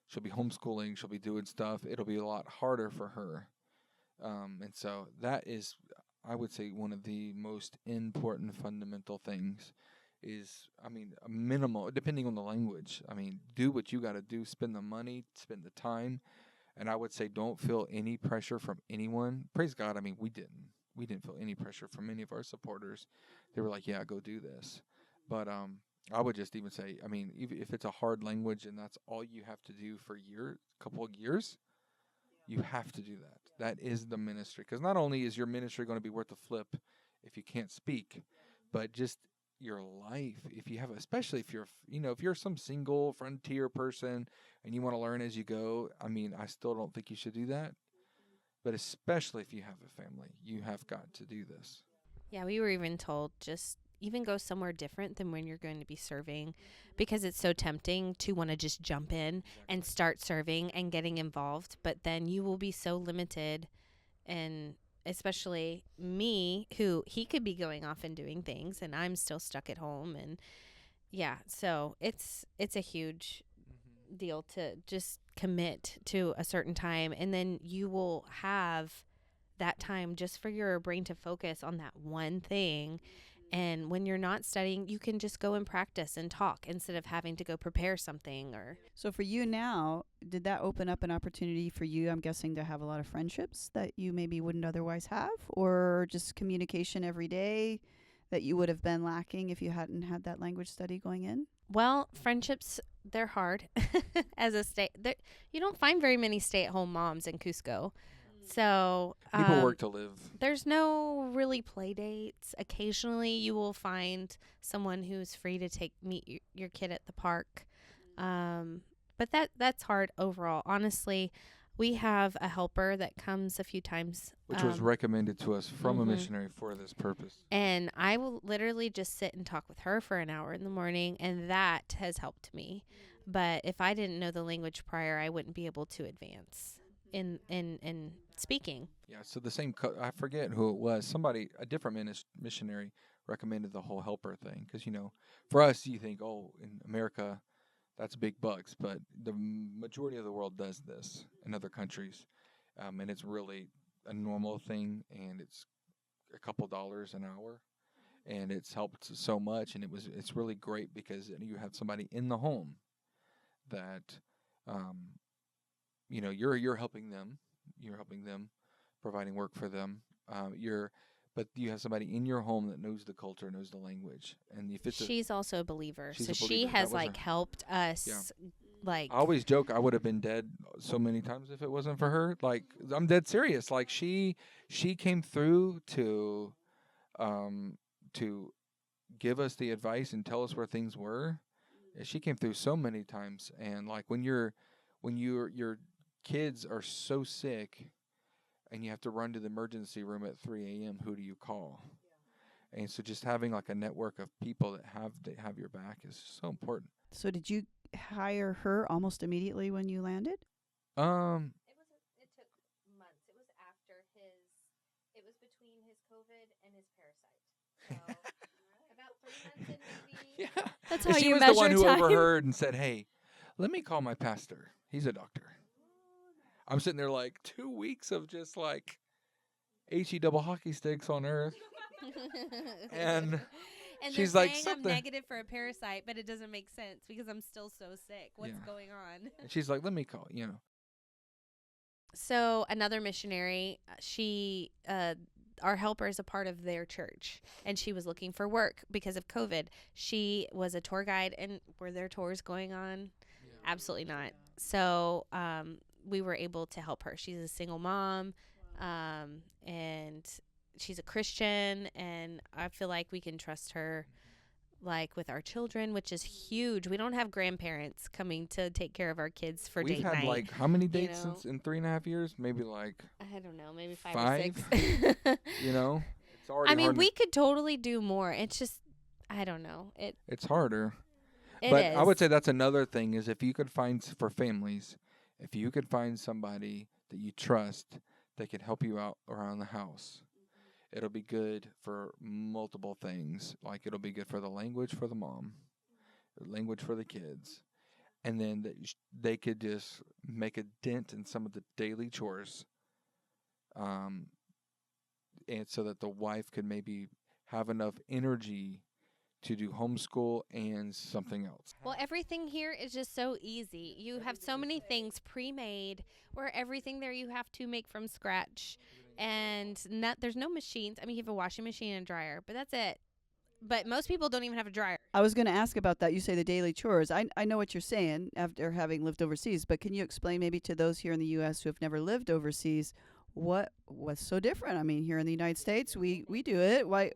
she'll be homeschooling, she'll be doing stuff. It'll be a lot harder for her. And so that is, I would say, one of the most important fundamental things is, I mean, a minimal, depending on the language. I mean, do what you got to do, spend the money, spend the time. And I would say don't feel any pressure from anyone. Praise God. I mean, we didn't feel any pressure from any of our supporters. They were like, yeah, go do this. But I would just even say, I mean, if it's a hard language and that's all you have to do for couple of years, you have to do that. That is the ministry. Because not only is your ministry going to be worth a flip if you can't speak, but just your life, if you have, especially if you're some single frontier person and you want to learn as you go, I mean, I still don't think you should do that. But especially if you have a family, you have got to do this. Yeah, we were even told, just even go somewhere different than when you're going to be serving, because it's so tempting to want to just jump in and start serving and getting involved. But then you will be so limited, and especially me, who he could be going off and doing things and I'm still stuck at home. And yeah, so it's a huge deal to just commit to a certain time, and then you will have that time just for your brain to focus on that one thing. And when you're not studying, you can just go and practice and talk instead of having to go prepare something. Or So for you now, did that open up an opportunity for you, I'm guessing, to have a lot of friendships that you maybe wouldn't otherwise have, or just communication every day that you would have been lacking if you hadn't had that language study going in? well, friendships, they're hard. As a you don't find very many stay-at-home moms in Cusco. So People work to live. there's no really play dates. Occasionally you will find someone who's free to meet your kid at the park. But that's hard overall. Honestly, we have a helper that comes a few times. Which was recommended to us from a mhm. missionary for this purpose. And I will literally just sit and talk with her for an hour in the morning, and that has helped me. But if I didn't know the language prior, I wouldn't be able to advance in speaking. Yeah, so the same, I forget who it was. Somebody, a different missionary, recommended the whole helper thing. Because, for us, you think, oh, in America, that's big bucks. But the majority of the world does this in other countries. And it's really a normal thing. And it's a couple dollars an hour. And it's helped so much. And it's really great because you have somebody in the home that, you're helping them. You're helping them, providing work for them. But you have somebody in your home that knows the culture, knows the language, and if it's She's also a believer, she's so a she believer. has That was her. helped us. Yeah. Like, I always joke I would have been dead so many times if it wasn't for her. Like, I'm dead serious. Like, she came through to give us the advice and tell us where things were. She came through so many times, and like when your kids are so sick and you have to run to the emergency room at 3 a.m., who do you call? And so just having like a network of people that have your back is so important. So did you hire her almost immediately when you landed? it took months. It was after it was between his COVID and his parasite. So about 3 months in, maybe. Yeah. That's And how she you was measure the one who time. overheard and said, "Hey, let me call my pastor. He's a doctor." I'm sitting there like 2 weeks of just like HE double hockey sticks on earth. And she's they're like, saying something. I'm negative for a parasite, but it doesn't make sense because I'm still so sick. What's Yeah. going on? And she's like, let me call, So another missionary, she, our helper is a part of their church, and she was looking for work because of COVID. She was a tour guide, and were there tours going on? Yeah. Absolutely not. So we were able to help her. She's a single mom, and she's a Christian, and I feel like we can trust her, like with our children, which is huge. We don't have grandparents coming to take care of our kids for We've date had night. like how many dates since in 3.5 years? Maybe like I don't know, maybe 5 or 5? 6. It's already. I mean, hard we could totally do more. It's just, I don't know. It's harder. It But is. I would say that's another thing is if you could find for families, if you could find somebody that you trust that could help you out around the house, it'll be good for multiple things. Like it'll be good for the language for the mom, the language for the kids, and then they could just make a dent in some of the daily chores, and so that the wife could maybe have enough energy to do homeschool and something else. Well, everything here is just so easy. You have so many things pre-made, where everything there you have to make from scratch, and there's no machines. I mean, you have a washing machine and a dryer, but that's it. But most people don't even have a dryer. I was going to ask about that. You say the daily chores. I know what you're saying after having lived overseas, but can you explain maybe to those here in the U.S. who have never lived overseas what's so different? I mean, here in the United States, we do it. Why?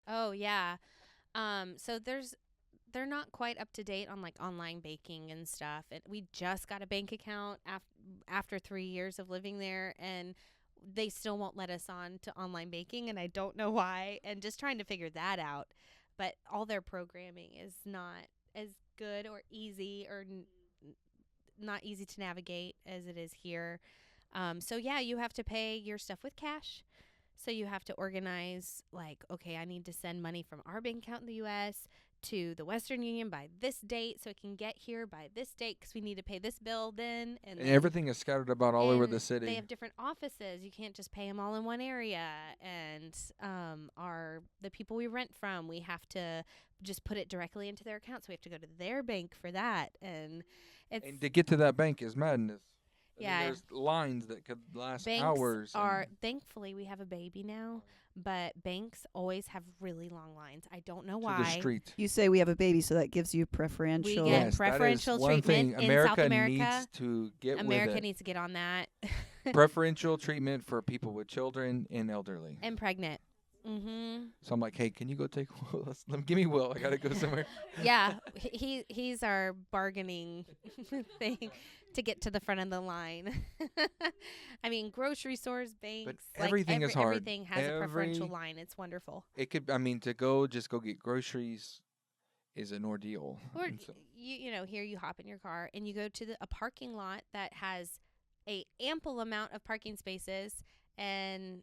Oh, yeah. So they're not quite up to date on like online baking and stuff. And we just got a bank account after 3 years of living there, and they still won't let us on to online baking, and I don't know why, and just trying to figure that out. But all their programming is not as good or easy or not easy to navigate as it is here. So yeah, you have to pay your stuff with cash. So you have to organize, like, okay, I need to send money from our bank account in the U.S. to the Western Union by this date so it can get here by this date because we need to pay this bill then. And everything is scattered about all over the city. They have different offices. You can't just pay them all in one area. And the people we rent from, we have to just put it directly into their account. So we have to go to their bank for that. And to get to that bank is madness. Yeah. I mean, there's lines that could last banks hours. Thankfully, we have a baby now, but banks always have really long lines. I don't know to why. the street. You say we have a baby, so that gives you preferential. We get Yes, preferential that is one treatment thing in South America America. needs to get America with it. needs to get on that. Preferential treatment for people with children and elderly. And pregnant. Mm-hmm. So I'm like, hey, can you go take Will? Give me Will. I gotta go somewhere. Yeah, he's our bargaining thing to get to the front of the line. I mean, grocery stores, banks, everything is hard. Everything has a preferential line. It's wonderful. It could. I mean, to go get groceries is an ordeal. Or you know, here you hop in your car and you go to a parking lot that has a ample amount of parking spaces, and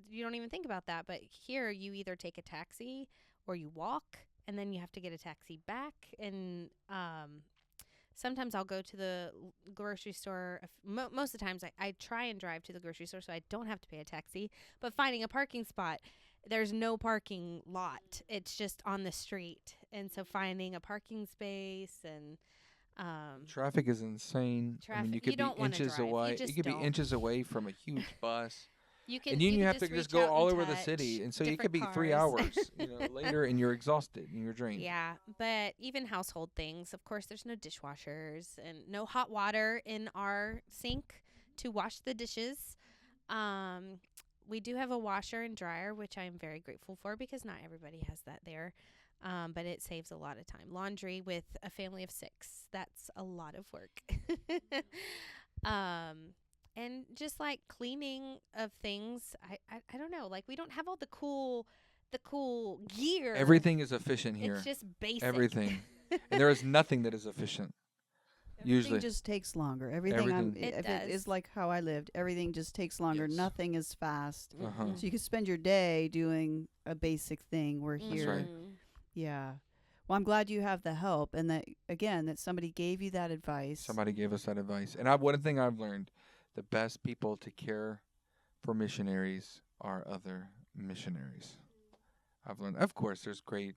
you don't even think about that. But here you either take a taxi or you walk, and then you have to get a taxi back. And sometimes I'll go to the grocery store. Most of the times I try and drive to the grocery store so I don't have to pay a taxi. But finding a parking spot, there's no parking lot. It's just on the street. And so finding a parking space and traffic is insane. I mean, you could be inches away. You could be inches away from a huge bus. You have to just go all over the city, and so you could be 3 hours later, and you're exhausted and you're drained. Yeah, but even household things. Of course, there's no dishwashers and no hot water in our sink to wash the dishes. We do have a washer and dryer, which I am very grateful for because not everybody has that there. But it saves a lot of time. Laundry with a family of 6, that's a lot of work. And just like cleaning of things, I don't know. Like we don't have all the cool gear. Everything is efficient here. It's just basic. Everything, and there is nothing that is efficient. Usually, Everything just takes longer. Everything. If it is like how I lived, everything just takes longer. Yes. Nothing is fast. Uh-huh. So you could spend your day doing a basic thing. We're here. right. Yeah. Well, I'm glad you have the help, and that somebody gave you that advice. Somebody gave us that advice, and one thing I've learned: the best people to care for missionaries are other missionaries. I've learned, of course, there's great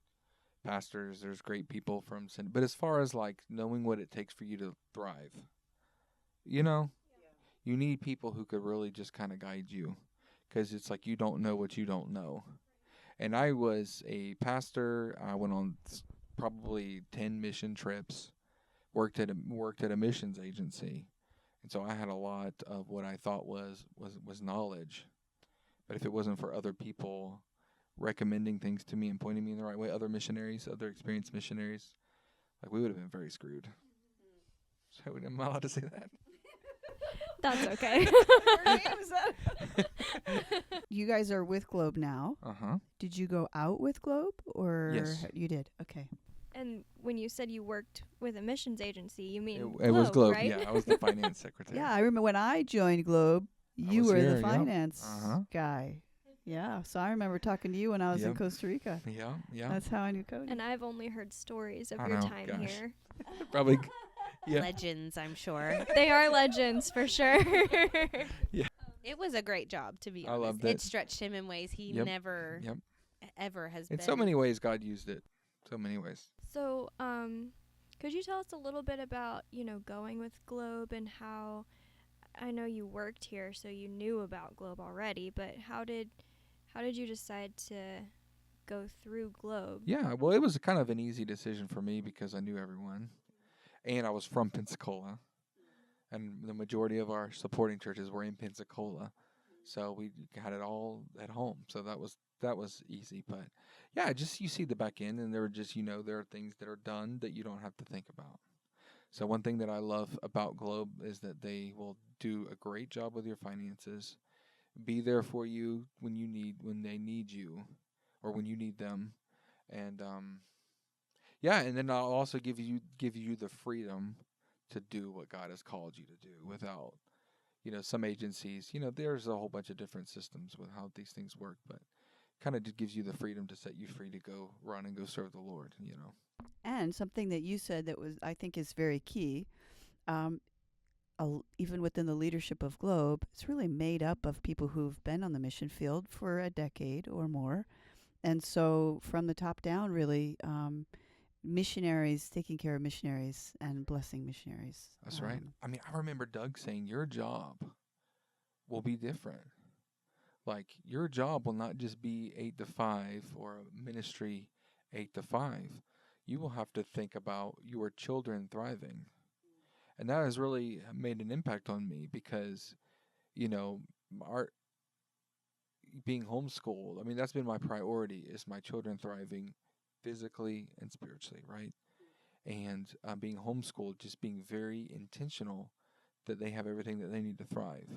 pastors, there's great people from sin, but as far as like knowing what it takes for you to thrive, you need people who could really just kind of guide you, because it's like you don't know what you don't know. And I was a pastor. I went on probably 10 mission trips, worked at a missions agency. And so I had a lot of what I thought was knowledge. But if it wasn't for other people recommending things to me and pointing me in the right way, other experienced missionaries, like we would have been very screwed. So am I allowed to say that? That's okay. You guys are with Globe now. Uh-huh. Did you go out with Globe, or Yes. You did? Okay. And when you said you worked with a missions agency, you mean It was Globe, right? yeah. I was the finance secretary. Yeah, I remember when I joined Globe, you was were here, the yep. finance Uh-huh. guy. Yeah, so I remember talking to you when I was in Yep. Costa Rica. Yeah. That's how I knew Cody. And I've only heard stories of I your know, time gosh. here. Probably. Yeah. Legends, I'm sure. They are legends for sure. It was a great job, to be I honest. loved It it. stretched him in ways he Yep. never Yep. ever has In been. so many ways, God used it. So many ways. So, could you tell us a little bit about, going with Globe and how, I know you worked here, so you knew about Globe already, but how did you decide to go through Globe? Yeah, well, it was kind of an easy decision for me because I knew everyone, and I was from Pensacola, and the majority of our supporting churches were in Pensacola, so we had it all at home. So that was easy. But yeah, just you see the back end, and there are things that are done that you don't have to think about. So one thing that I love about Globe is that they will do a great job with your finances. be there for you when they need you, or when you need them. And yeah, and then I'll also give you the freedom to do what God has called you to do without, some agencies, there's a whole bunch of different systems with how these things work, but kind of just gives you the freedom to set you free to go run and go serve the Lord. And something that you said that was, I think, is very key. Um, Even within the leadership of Globe, it's really made up of people who've been on the mission field for a decade or more. And so from the top down, really, missionaries, taking care of missionaries and blessing missionaries. That's right. I mean, I remember Doug saying your job will be different. Like, your job will not just be 8 to 5 or a ministry 8 to 5. You will have to think about your children thriving. And that has really made an impact on me because, our being homeschooled, I mean, that's been my priority, is my children thriving physically and spiritually, right? And being homeschooled, just being very intentional that they have everything that they need to thrive.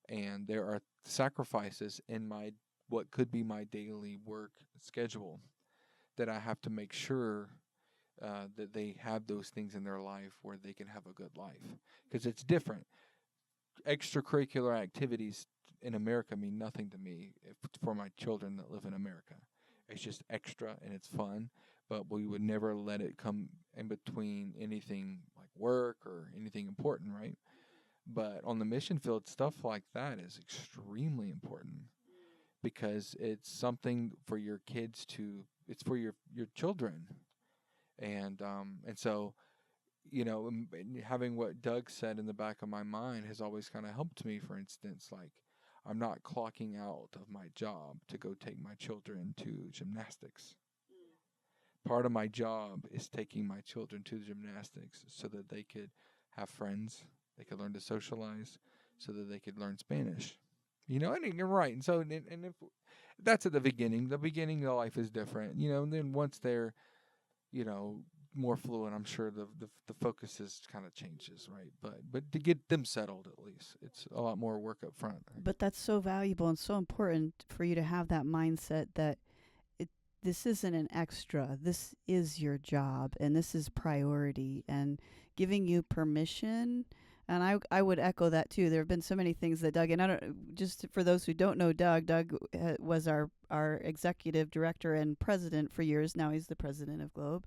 And there are sacrifices in what could be my daily work schedule that I have to make sure that they have those things in their life where they can have a good life. Because it's different. Extracurricular activities in America mean nothing to me for my children that live in America. It's just extra and it's fun, but we would never let it come in between anything like work or anything important, right? But on the mission field, stuff like that is extremely important because it's something for your kids it's for your children. And so, having what Doug said in the back of my mind has always kind of helped me. For instance, like, I'm not clocking out of my job to go take my children to gymnastics. Part of my job is taking my children to gymnastics so that they could have friends, they could learn to socialize, so that they could learn Spanish. And you're right. And so, and if that's at the beginning of life is different, and then once they're, more fluent, I'm sure the focus is kind of changes, right? But to get them settled, at least, it's a lot more work up front. But that's so valuable and so important for you to have that mindset that this isn't an extra. This is your job, and this is priority, and giving you permission. And I would echo that too. There have been so many things that Doug, and I don't, just for those who don't know Doug was our executive director and president for years. Now he's the president of Globe,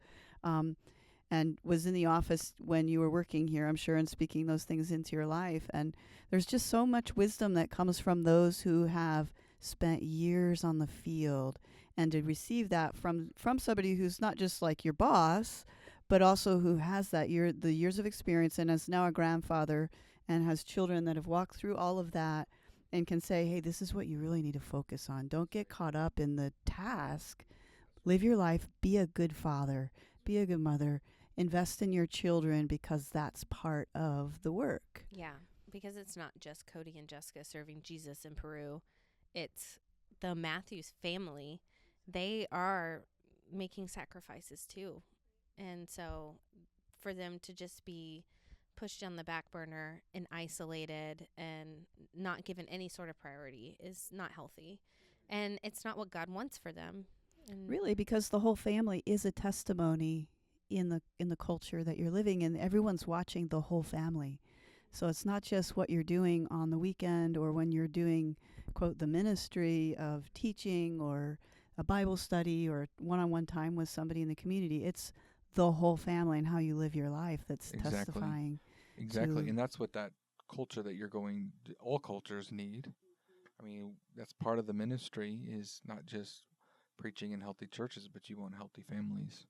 and was in the office when you were working here, I'm sure, and speaking those things into your life. And there's just so much wisdom that comes from those who have spent years on the field, and to receive that from somebody who's not just like your boss, but also who has the years of experience and is now a grandfather and has children that have walked through all of that and can say, hey, this is what you really need to focus on. Don't get caught up in the task. Live your life. Be a good father. Be a good mother. Invest in your children because that's part of the work. Yeah, because it's not just Cody and Jessica serving Jesus in Peru. It's the Mathews family. They are making sacrifices too. And so for them to just be pushed on the back burner and isolated and not given any sort of priority is not healthy. And it's not what God wants for them. And really, because the whole family is a testimony in the culture that you're living in. Everyone's watching the whole family. So it's not just what you're doing on the weekend or when you're doing, quote, the ministry of teaching or a Bible study or one-on-one time with somebody in the community. It's the whole family and how you live your life that's testifying. Exactly. And that's what that culture that you're going, all cultures need. I mean, that's part of the ministry, is not just preaching in healthy churches, but you want healthy families.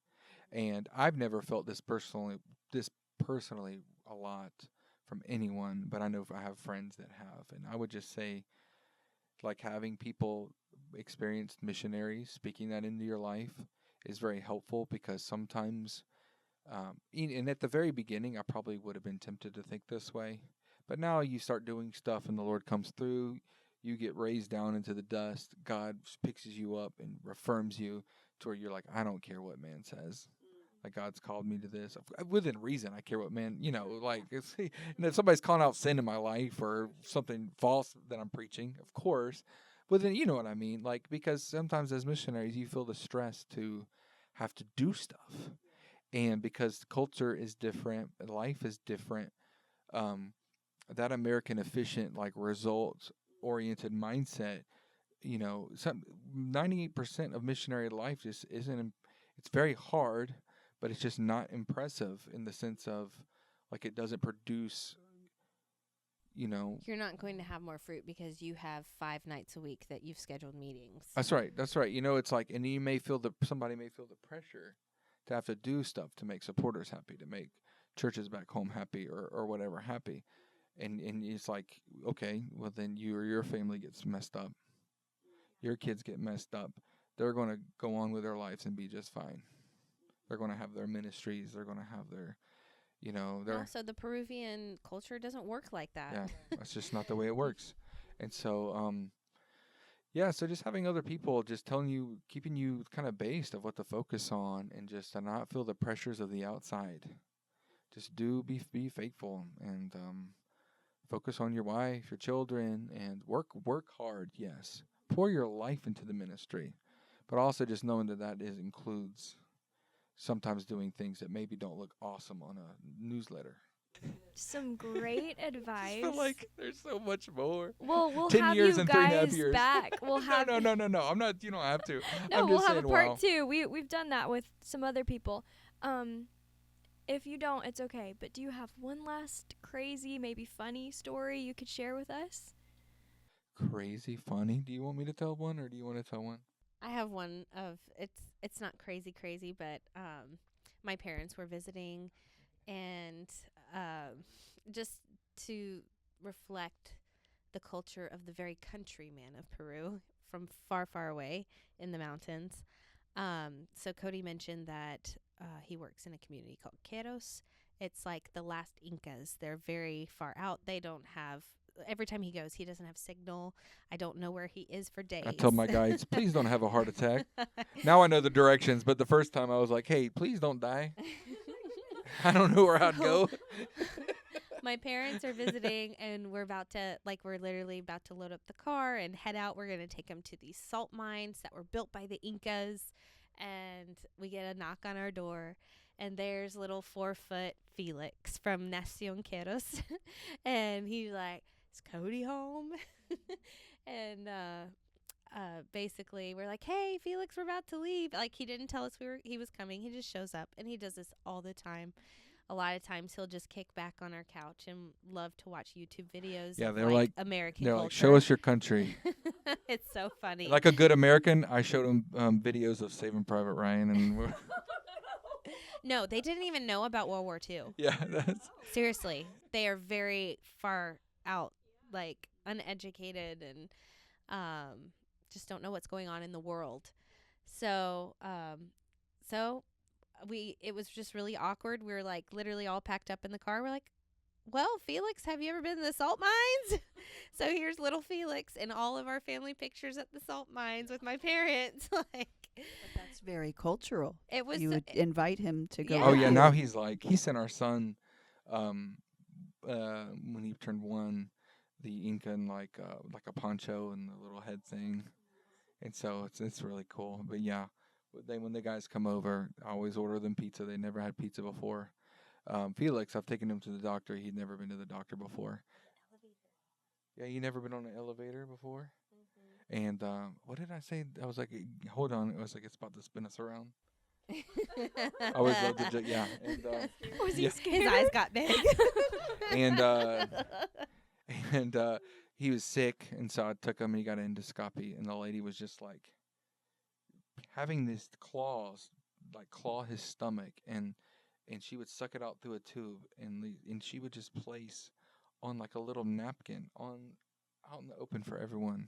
And I've never felt this personally a lot from anyone, but I know I have friends that have. And I would just say, like, having people experienced missionaries speaking that into your life is very helpful, because sometimes, and at the very beginning, I probably would have been tempted to think this way, but now you start doing stuff and the Lord comes through, you get raised down into the dust, God picks you up and affirms you to where you're like, I don't care what man says. Like God's called me to this within reason. I care what man, like if somebody's calling out sin in my life or something false that I'm preaching, of course. But then you know what I mean, like because sometimes as missionaries you feel the stress to have to do stuff, and because culture is different, life is different. That American efficient, like results oriented mindset, some 98% of missionary life just isn't. It's very hard, but it's just not impressive in the sense of, like, it doesn't produce. You're not going to have more fruit because you have 5 nights a week that you've scheduled meetings. That's right. It's like, and somebody may feel the pressure to have to do stuff to make supporters happy, to make churches back home happy, or whatever happy. And it's like, okay, well then you or your family gets messed up. Your kids get messed up. They're going to go on with their lives and be just fine. They're going to have their ministries. They're going to have their, Also, the Peruvian culture doesn't work like that. Yeah, that's just not the way it works. And so, so just having other people just telling you, keeping you kind of based of what to focus on, and just to not feel the pressures of the outside. Just be faithful, and focus on your wife, your children, and work hard. Yes, pour your life into the ministry, but also just knowing that includes sometimes doing things that maybe don't look awesome on a newsletter. Some great advice. I feel like there's so much more. Well, we'll 10 have years you and 3.5 guys years. back. We'll have No. I'm not. You don't have to. No, I'm we'll just have saying, a part wow. 2. We've done that with some other people. If you don't, it's okay. But do you have one last crazy, maybe funny story you could share with us? Crazy funny? Do you want me to tell one, or do you want to tell one? I have one of it's not crazy, but my parents were visiting, and just to reflect the culture of the very countryman of Peru from far away in the mountains. So Cody mentioned that he works in a community called Queros. It's like the last Incas. They're very far out. They don't have, every time he goes, he doesn't have signal. I don't know where he is for days. I tell my guides, please don't have a heart attack. Now I know the directions, but the first time I was like, hey, please don't die. I don't know where I'd go. My parents are visiting, and we're literally about to load up the car and head out. We're going to take them to these salt mines that were built by the Incas. And we get a knock on our door, and there's little 4-foot Felix from Nacion Queros. And he's like, is Cody home? And basically we're like, hey, Felix, we're about to leave. Like, he didn't tell us he was coming. He just shows up, and he does this all the time. A lot of times he'll just kick back on our couch and love to watch YouTube videos. Yeah, of they're like American they're culture. like, show us your country. It's so funny. Like a good American, I showed them videos of Saving Private Ryan, and No, they didn't even know about World War II. yeah, that's Seriously, they are very far out, like uneducated, and just don't know what's going on in the world. So, it was just really awkward. We were like literally all packed up in the car. We're like, well, Felix, have you ever been to the salt mines? So here's little Felix and all of our family pictures at the salt mines with my parents. But that's very cultural. It was. You would invite him to go. Yeah. Oh with yeah, you. now he sent our son, when he turned 1, the Inca and like a poncho and the little head thing, and so it's really cool. But yeah, when the guys come over, I always order them pizza. They never had pizza before. Felix, I've taken him to the doctor. He'd never been to the doctor before. Yeah, you never been on an elevator before? Mm-hmm. And what did I say? I was like, hold on. I was like, it's about to spin us around. I always loved the joke. Yeah. And, Was he scared? His eyes got big. and he was sick, and so I took him, and he got an endoscopy, and the lady was just like having these claws, like claw his stomach, and she would suck it out through a tube, and she would just place on like a little napkin out in the open for everyone,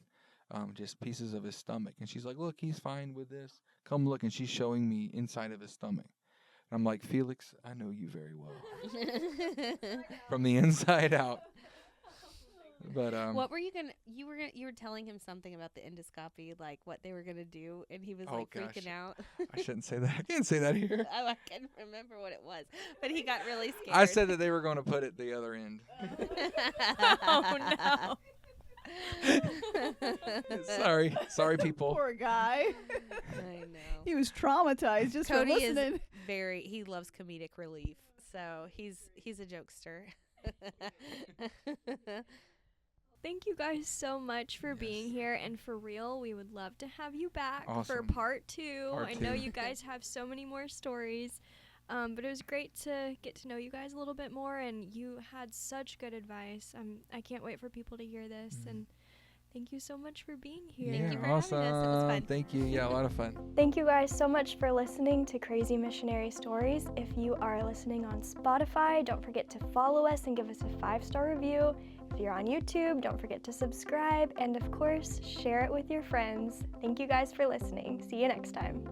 just pieces of his stomach. And she's like, look, he's fine with this. Come look. And she's showing me inside of his stomach. And I'm like, Felix, I know you very well. From the inside out. But What were you gonna? You were telling him something about the endoscopy, like what they were gonna do, and he was like gosh. freaking out. I shouldn't say that. I can't say that here. Oh, I can't remember what it was, but he got really scared. I said that they were going to put it the other end. Oh no! Sorry, people. Poor guy. I know. He was traumatized just Cody from is listening. he loves comedic relief, so he's a jokester. Thank you guys so much for being here, and for real, we would love to have you back for Awesome. part 2. Part I know 2. you guys have so many more stories, but it was great to get to know you guys a little bit more, and you had such good advice. I can't wait for people to hear this, and thank you so much for being here. Thank you for awesome. having us. It was fun. Thank you. Yeah, a lot of fun. Thank you guys so much for listening to Crazy Missionary Stories. If you are listening on Spotify, don't forget to follow us and give us a 5-star review. If you're on YouTube, don't forget to subscribe, and of course, share it with your friends. Thank you guys for listening. See you next time.